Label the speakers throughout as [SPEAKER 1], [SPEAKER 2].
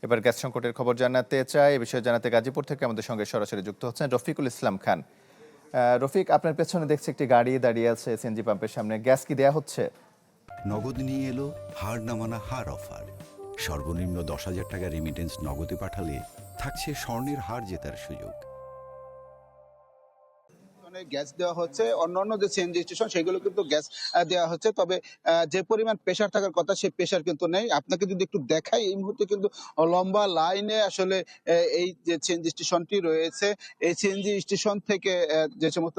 [SPEAKER 1] এবার গ্যাস সংকটের খবর জানাতে চাই। এ বিষয়ে জানাতে গাজীপুর থেকে আমাদের সঙ্গে সরাসরি যুক্ত হচ্ছেন রফিকুল ইসলাম খান। রফিক, আপনার পেছনে দেখছি একটি গাড়ি দাঁড়িয়ে আছে সিএনজি পাম্পের সামনে। গ্যাস কি দেয়া হচ্ছে?
[SPEAKER 2] নগদ নিয়ে এলো হার না মানা হার অফার। সর্বনিম্ন 10,000 টাকা রেমিটেন্স নগদে পাঠালে থাকছে স্বর্ণের হার জেতার সুযোগ।
[SPEAKER 3] গ্যাস দেওয়া হচ্ছে, অন্যান্য যে সিএনজি স্টেশন সেগুলো কিন্তু গ্যাস দেওয়া হচ্ছে, তবে যে পরিমাণ প্রেসার থাকার কথা সেই প্রেসার কিন্তু নেই। আপনাকে যদি একটু দেখাই, এই মুহূর্তে কিন্তু লম্বা লাইনে আসলে এই যে সিএনজি স্টেশনটি রয়েছে, এই সিএনজি স্টেশন থেকে যে সমস্ত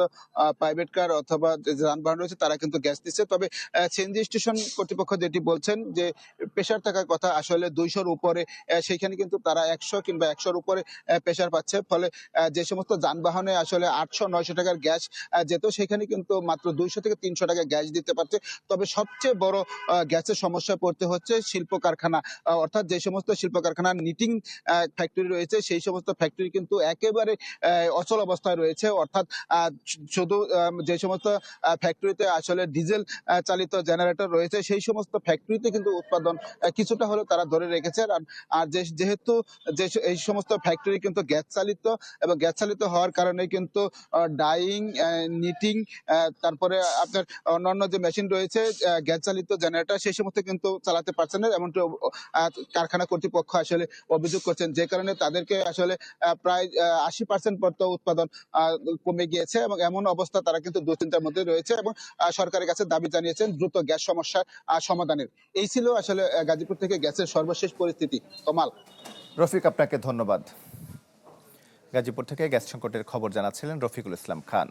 [SPEAKER 3] প্রাইভেট কার অথবা যে যানবাহন রয়েছে তারা কিন্তু গ্যাস দিচ্ছে। তবে সিএনজি স্টেশন কর্তৃপক্ষ যেটি বলছেন যে প্রেসার থাকার কথা আসলে 200-র উপরে, সেখানে কিন্তু তারা 100 কিংবা 100-র উপরে প্রেসার পাচ্ছে। ফলে যে সমস্ত যানবাহনে আসলে 800-900 টাকার গ্যাস যেত, সেখানে কিন্তু মাত্র 200 থেকে 300 টাকা গ্যাস দিতে পারছে। তবে সবচেয়ে বড় গ্যাসের সমস্যায় পড়তে হচ্ছে শিল্প কারখানা, অর্থাৎ যে সমস্ত শিল্প কারখানা নিটিং ফ্যাক্টরি রয়েছে, সেই সমস্ত ফ্যাক্টরি কিন্তু একেবারে অচল অবস্থায় রয়েছে। অর্থাৎ শুধু যে সমস্ত ফ্যাক্টরিতে আসলে ডিজেল চালিত জেনারেটর রয়েছে, সেই সমস্ত ফ্যাক্টরিতে কিন্তু উৎপাদন কিছুটা হলেও তারা ধরে রেখেছে। আর যেহেতু এই সমস্ত ফ্যাক্টরি কিন্তু গ্যাস চালিত, এবং গ্যাস চালিত হওয়ার কারণে কিন্তু ডাইং, নিটিং, তারপরে আপনার অন্যান্য যে মেশিন রয়েছে গ্যাস চালিত জেনারেটর, সেই সমস্ত কিন্তু চালাতে পারছে না, এমনটি কারখানা কর্তৃপক্ষ আসলে অভিযোগ করছেন। যে কারণে তাদেরকে আসলে প্রায় 80% পর্যন্ত উৎপাদন কমে গিয়েছে, এবং এমন অবস্থা তারা কিন্তু দুশ্চিন্তার মধ্যে রয়েছে, এবং সরকারের কাছে দাবি জানিয়েছেন দ্রুত গ্যাস সমস্যার সমাধানের। এই ছিল আসলে গাজীপুর থেকে গ্যাসের সর্বশেষ পরিস্থিতি। তমাল।
[SPEAKER 1] রফিক, আপনাকে ধন্যবাদ। গাজীপুর থেকে গ্যাস সংকটের খবর জানাচ্ছিলেন রফিকুল ইসলাম খান।